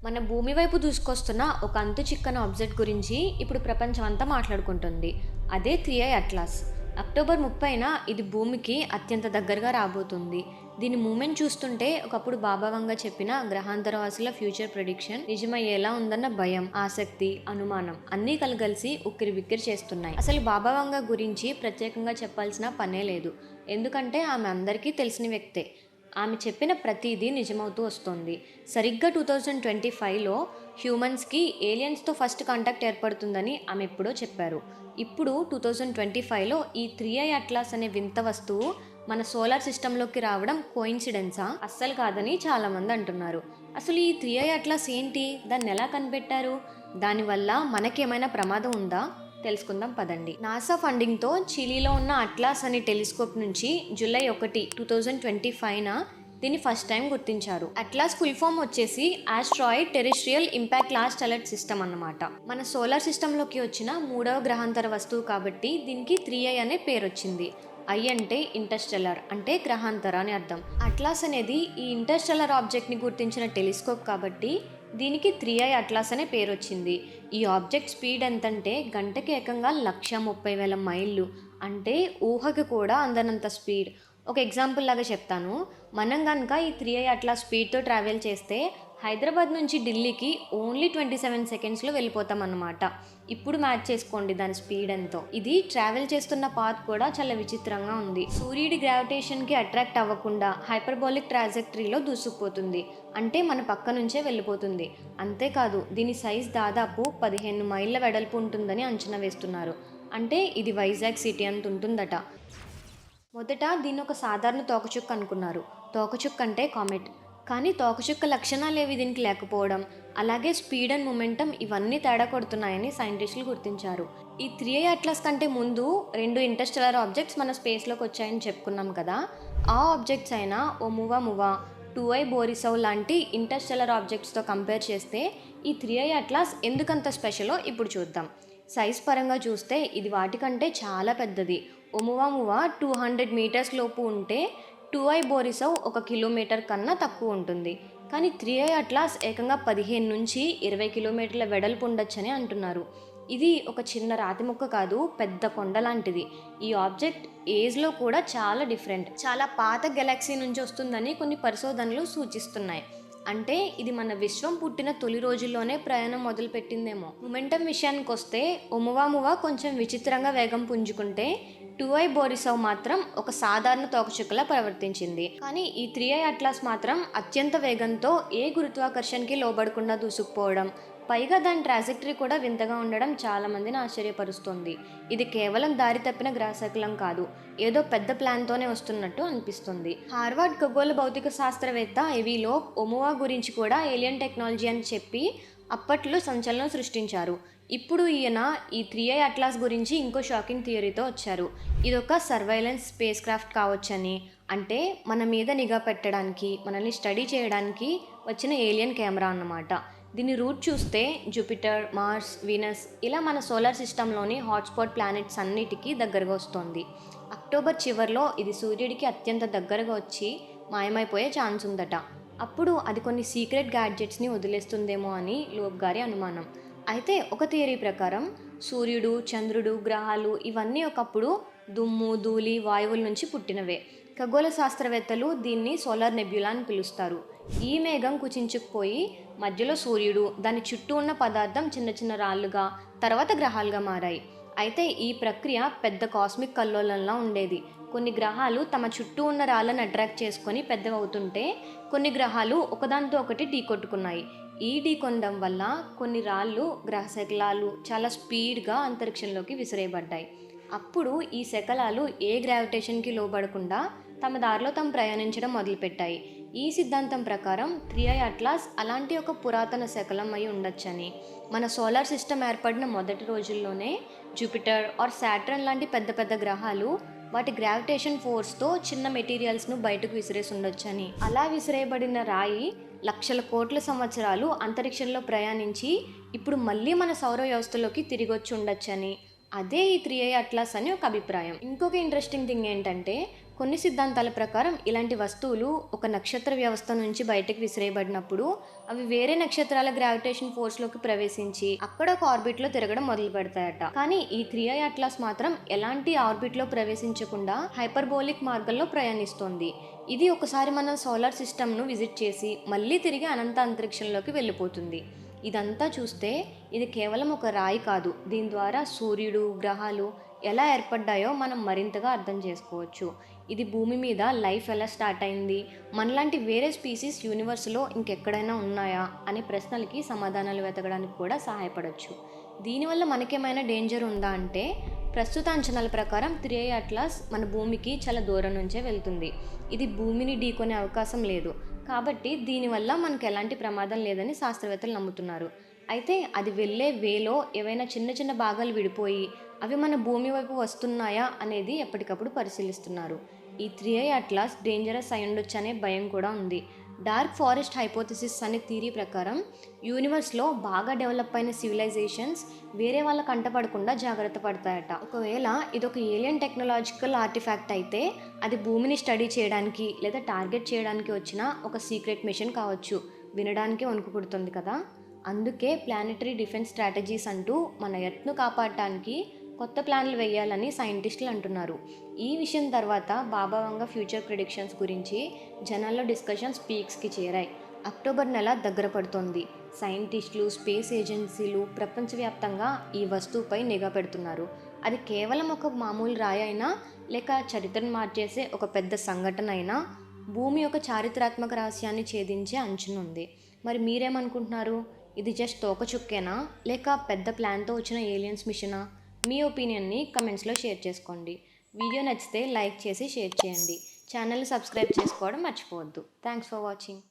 మన భూమి వైపు దూసుకొస్తున్న ఒక అంతు చిక్కని ఆబ్జెక్ట్ గురించి ఇప్పుడు ప్రపంచం అంతా మాట్లాడుకుంటుంది. అదే 3i అట్లాస్. అక్టోబర్ 30న ఇది భూమికి అత్యంత దగ్గరగా రాబోతుంది. దీని మూమెంట్ చూస్తుంటే ఒకప్పుడు బాబా వంగ చెప్పిన గ్రహాంతరవాసుల ఫ్యూచర్ ప్రెడిక్షన్ నిజమయ్యేలా ఉందన్న భయం, ఆసక్తి, అనుమానం అన్నీ కలగలిసి ఉక్కిరి బిక్కిరి చేస్తున్నాయి. అసలు బాబా వంగ గురించి ప్రత్యేకంగా చెప్పాల్సిన పనే లేదు. ఎందుకంటే ఆమె అందరికీ తెలిసిన వ్యక్తే. ఆమె చెప్పిన ప్రతిదీ నిజమవుతూ వస్తుంది. సరిగ్గా 2025లో హ్యూమన్స్కి ఏలియన్స్తో ఫస్ట్ కాంటాక్ట్ ఏర్పడుతుందని ఆమె ఎప్పుడో చెప్పారు. ఇప్పుడు 2025లో ఈ 3i అట్లాస్ అనే వింత వస్తువు మన సోలార్ సిస్టంలోకి రావడం కోయిన్సిడెన్సా? అస్సలు కాదని చాలామంది అంటున్నారు. అసలు ఈ 3i అట్లాస్ ఏంటి? దాన్ని ఎలా కనిపెట్టారు? దానివల్ల మనకేమైనా ప్రమాదం ఉందా? తెలుసుకుందాం పదండి. నాసా ఫండింగ్తో చిలీలో ఉన్న అట్లాస్ అనే టెలిస్కోప్ నుంచి జూలై 1, 2025న దీన్ని ఫస్ట్ టైం గుర్తించారు. అట్లాస్ ఫుల్ ఫామ్ వచ్చేసి asteroid terrestrial impact last alert system అన్నమాట. మన సోలార్ సిస్టంలోకి వచ్చిన 3వ గ్రహాంతర వస్తువు కాబట్టి దీనికి 3i అనే పేరు వచ్చింది. ఐ అంటే ఇంటర్స్టెల్లర్, అంటే గ్రహాంతర అని అర్థం. అట్లాస్ అనేది ఈ ఇంటర్స్టెల్లర్ ఆబ్జెక్ట్ని గుర్తించిన టెలిస్కోప్ కాబట్టి దీనికి 3i అట్లాస్ అనే పేరు వచ్చింది. ఈ ఆబ్జెక్ట్ స్పీడ్ ఎంతంటే గంటకి ఏకంగా 130,000 మైళ్ళు, అంటే ఊహకి కూడా అందనంత స్పీడ్. ఒక ఎగ్జాంపుల్ లాగా చెప్తాను. మనం కనుక ఈ 3i అట్లాస్ స్పీడ్తో ట్రావెల్ చేస్తే హైదరాబాద్ నుంచి ఢిల్లీకి ఓన్లీ 27 సెకండ్స్లో వెళ్ళిపోతాం అన్నమాట. ఇప్పుడు మ్యాచ్ చేసుకోండి దాని స్పీడ్ ఎంతో. ఇది ట్రావెల్ చేస్తున్న పాత్ కూడా చాలా విచిత్రంగా ఉంది. సూర్యుడి గ్రావిటేషన్కి అట్రాక్ట్ అవ్వకుండా హైపర్బోలిక్ ట్రాజెక్టరీలో దూసుకుపోతుంది, అంటే మన పక్క నుంచే వెళ్ళిపోతుంది. అంతేకాదు దీని సైజ్ దాదాపు 15 మైళ్ళ వెడల్పు ఉంటుందని అంచనా వేస్తున్నారు. అంటే ఇది వైజాగ్ సిటీ అంత ఉంటుందట. మొదట దీన్ని ఒక సాధారణ తోకచుక్క అనుకున్నారు. తోకచుక్క అంటే కామెట్. కానీ తోకచుక్క లక్షణాలేవి దీనికి లేకపోవడం, అలాగే స్పీడ్ అండ్ మొమెంటం ఇవన్నీ తేడా కొడుతున్నాయని సైంటిస్టులు గుర్తించారు. ఈ 3i అట్లాస్ కంటే ముందు 2 ఇంటర్స్టెల్లర్ ఆబ్జెక్ట్స్ మన స్పేస్లోకి వచ్చాయని చెప్పుకున్నాం కదా. ఆ ఆబ్జెక్ట్స్ అయిన ఓమువామువా, 2i బోరిసౌ లాంటి ఇంటర్స్టెల్లర్ ఆబ్జెక్ట్స్తో కంపేర్ చేస్తే ఈ 3i అట్లాస్ ఎందుకంత స్పెషలో ఇప్పుడు చూద్దాం. సైజ్ పరంగా చూస్తే ఇది వాటికంటే చాలా పెద్దది. ఓమువామువా 200 మీటర్స్ లోపు ఉంటే 2i బోరిసౌ 1 కిలోమీటర్ కన్నా తక్కువ ఉంటుంది. కానీ 3i అట్లాస్ ఏకంగా 15 నుంచి 20 కిలోమీటర్ల వెడల్పు ఉండొచ్చని అంటున్నారు. ఇది ఒక చిన్న రాతి ముక్క కాదు, పెద్ద కొండ లాంటిది. ఈ ఆబ్జెక్ట్ ఏజ్లో కూడా చాలా డిఫరెంట్. చాలా పాత గెలాక్సీ నుంచి వస్తుందని కొన్ని పరిశోధనలు సూచిస్తున్నాయి. అంటే ఇది మన విశ్వం పుట్టిన తొలి రోజుల్లోనే ప్రయాణం మొదలుపెట్టిందేమో. మొమెంటం విషయానికి వస్తే ఓమువామువా కొంచెం విచిత్రంగా వేగం పుంజుకుంటే 2i బోరిసౌ మాత్రం ఒక సాధారణ తోకచుక్కలా ప్రవర్తించింది. కానీ ఈ 3i అట్లాస్ మాత్రం అత్యంత వేగంతో ఏ గురుత్వాకర్షణకి లోబడకుండా దూసుకుపోవడం, పైగా దాని ట్రాజెక్టరీ కూడా వింతగా ఉండడం చాలా మందిని ఆశ్చర్యపరుస్తుంది. ఇది కేవలం దారి తప్పిన గ్రహశకలం కాదు, ఏదో పెద్ద ప్లాన్తోనే వస్తున్నట్టు అనిపిస్తుంది. హార్వర్డ్ ఖగోళ భౌతిక శాస్త్రవేత్త ఎవిలో ఓమువా గురించి కూడా ఏలియన్ టెక్నాలజీ అని చెప్పి అప్పట్లో సంచలనం సృష్టించారు. ఇప్పుడు ఈయన ఈ 3i అట్లాస్ గురించి ఇంకో షాకింగ్ థియరీతో వచ్చారు. ఇదొక సర్వైలెన్స్ స్పేస్ క్రాఫ్ట్ కావచ్చని, అంటే మన మీద నిఘా పెట్టడానికి, మనల్ని స్టడీ చేయడానికి వచ్చిన ఏలియన్ కెమెరా అన్నమాట. దీని రూట్ చూస్తే జూపిటర్, మార్స్, వీనస్ ఇలా మన సోలార్ సిస్టంలోని హాట్స్పాట్ ప్లానెట్స్ అన్నిటికీ దగ్గరగా వస్తుంది. అక్టోబర్ చివరిలో ఇది సూర్యుడికి అత్యంత దగ్గరగా వచ్చి మాయమైపోయే ఛాన్స్ ఉందట. అప్పుడు అది కొన్ని సీక్రెట్ గ్యాడ్జెట్స్ని వదిలేస్తుందేమో అని లోబ్ గారి అనుమానం. అయితే ఒక థియరీ ప్రకారం సూర్యుడు, చంద్రుడు, గ్రహాలు ఇవన్నీ ఒకప్పుడు దుమ్ము, ధూళి, వాయువుల నుంచి పుట్టినవే. ఖగోళ శాస్త్రవేత్తలు దీన్ని సోలార్ నెబ్యులా అని పిలుస్తారు. ఈ మేఘం కుచించుకుపోయి మధ్యలో సూర్యుడు, దాని చుట్టూ ఉన్న పదార్థం చిన్న చిన్న రాళ్ళుగా, తర్వాత గ్రహాలుగా మారాయి. అయితే ఈ ప్రక్రియ పెద్ద కాస్మిక్ కల్లోలంలా ఉండేది. కొన్ని గ్రహాలు తమ చుట్టూ ఉన్న రాళ్ళను అట్రాక్ట్ చేసుకొని పెద్దవవుతుంటే, కొన్ని గ్రహాలు ఒకదానితో ఒకటి ఢీకొట్టుకున్నాయి. ఈ ఢీకొనడం వల్ల కొన్ని రాళ్ళు, గ్రహశకలాలు చాలా స్పీడ్గా అంతరిక్షంలోకి విసిరేయబడ్డాయి. అప్పుడు ఈ శకలాలు ఏ గ్రావిటేషన్కి లోబడకుండా తమ దారిలో తాము ప్రయాణించడం మొదలుపెట్టాయి. ఈ సిద్ధాంతం ప్రకారం 3i అట్లాస్ అలాంటి ఒక పురాతన శకలం అయి ఉండొచ్చని, మన సోలార్ సిస్టమ్ ఏర్పడిన మొదటి రోజుల్లోనే జూపిటర్ ఆర్ సాటర్న్ లాంటి పెద్ద పెద్ద గ్రహాలు వాటి గ్రావిటేషన్ ఫోర్స్తో చిన్న మెటీరియల్స్ను బయటకు విసిరేసి ఉండొచ్చని. అలా విసిరేయబడిన రాయి లక్షల కోట్ల సంవత్సరాలు అంతరిక్షంలో ప్రయాణించి ఇప్పుడు మళ్ళీ మన సౌర వ్యవస్థలోకి తిరిగొచ్చి ఉండొచ్చని, అదే ఈ 3i అట్లాస్ అని ఒక అభిప్రాయం. ఇంకొక ఇంట్రెస్టింగ్ థింగ్ ఏంటంటే కొన్ని సిద్ధాంతాల ప్రకారం ఇలాంటి వస్తువులు ఒక నక్షత్ర వ్యవస్థ నుంచి బయటకు విసిరేయబడినప్పుడు అవి వేరే నక్షత్రాల గ్రావిటేషన్ ఫోర్స్లోకి ప్రవేశించి అక్కడ ఒక ఆర్బిట్లో తిరగడం మొదలు పెడతాయట. కానీ ఈ 3i అట్లాస్ మాత్రం ఎలాంటి ఆర్బిట్లో ప్రవేశించకుండా హైపర్బోలిక్ మార్గంలో ప్రయాణిస్తోంది. ఇది ఒకసారి మన సోలార్ సిస్టమ్ను విజిట్ చేసి మళ్ళీ తిరిగి అనంత అంతరిక్షంలోకి వెళ్ళిపోతుంది. ఇదంతా చూస్తే ఇది కేవలం ఒక రాయి కాదు, దీని ద్వారా సూర్యుడు, గ్రహాలు ఎలా ఏర్పడ్డాయో మనం మరింతగా అర్థం చేసుకోవచ్చు. ఇది భూమి మీద లైఫ్ ఎలా స్టార్ట్ అయింది, మనలాంటి వేరే స్పీసీస్ యూనివర్స్లో ఇంకెక్కడైనా ఉన్నాయా అనే ప్రశ్నలకి సమాధానాలు వెతకడానికి కూడా సహాయపడవచ్చు. దీనివల్ల మనకేమైనా డేంజర్ ఉందా అంటే, ప్రస్తుత అంచనాల ప్రకారం 3i అట్లాస్ మన భూమికి చాలా దూరం నుంచే వెళ్తుంది. ఇది భూమిని ఢీకొనే అవకాశం లేదు, కాబట్టి దీనివల్ల మనకు ఎలాంటి ప్రమాదం లేదని శాస్త్రవేత్తలు నమ్ముతున్నారు. అయితే అది వెళ్ళే వేలో ఏవైనా చిన్న చిన్న భాగాలు విడిపోయి అవి మన భూమి వైపు వస్తున్నాయా అనేది ఎప్పటికప్పుడు పరిశీలిస్తున్నారు. ఈ 3i అట్లాస్ డేంజరస్ అయి ఉండొచ్చు అనే భయం కూడా ఉంది. డార్క్ ఫారెస్ట్ హైపోథసిస్ అనే థియరీ ప్రకారం యూనివర్స్లో బాగా డెవలప్ అయిన సివిలైజేషన్స్ వేరే వాళ్ళ కంటపడకుండా జాగ్రత్త పడతాయట. ఒకవేళ ఇదొక ఏలియన్ టెక్నాలజికల్ ఆర్టిఫాక్ట్ అయితే అది భూమిని స్టడీ చేయడానికి లేదా టార్గెట్ చేయడానికి వచ్చిన ఒక సీక్రెట్ మిషన్ కావచ్చు. వినడానికి వణుకు పుడుతుంది కదా. అందుకే ప్లానెటరీ డిఫెన్స్ స్ట్రాటజీస్ అంటూ మన ఎర్త్ను కాపాడటానికి కొత్త ప్లాన్లు వేయాలని సైంటిస్టులు అంటున్నారు. ఈ విషయం తర్వాత బాబా వంగ ఫ్యూచర్ ప్రిడిక్షన్స్ గురించి జనాల్లో డిస్కషన్స్ పీక్స్కి చేరాయి. అక్టోబర్ నెల దగ్గర పడుతోంది. సైంటిస్టులు, స్పేస్ ఏజెన్సీలు ప్రపంచవ్యాప్తంగా ఈ వస్తువుపై నిఘా పెడుతున్నారు. అది కేవలం ఒక మామూలు రాయి అయినా లేక చరిత్రను మార్చేసే ఒక పెద్ద సంఘటన అయినా భూమి యొక్క చారిత్రాత్మక రహస్యాన్ని ఛేదించే అంచునుంది. మరి మీరేమనుకుంటున్నారు? ఇది జస్ట్ తోకచుక్కేనా లేక పెద్ద ప్లాన్తో వచ్చిన ఏలియన్స్ మిషనా? మీ ఒపీనియన్ని కమెంట్స్లో షేర్ చేసుకోండి. వీడియో నచ్చితే లైక్ చేసి షేర్ చేయండి. ఛానల్ని సబ్స్క్రైబ్ చేసుకోవడం మర్చిపోవద్దు. Thanks for watching.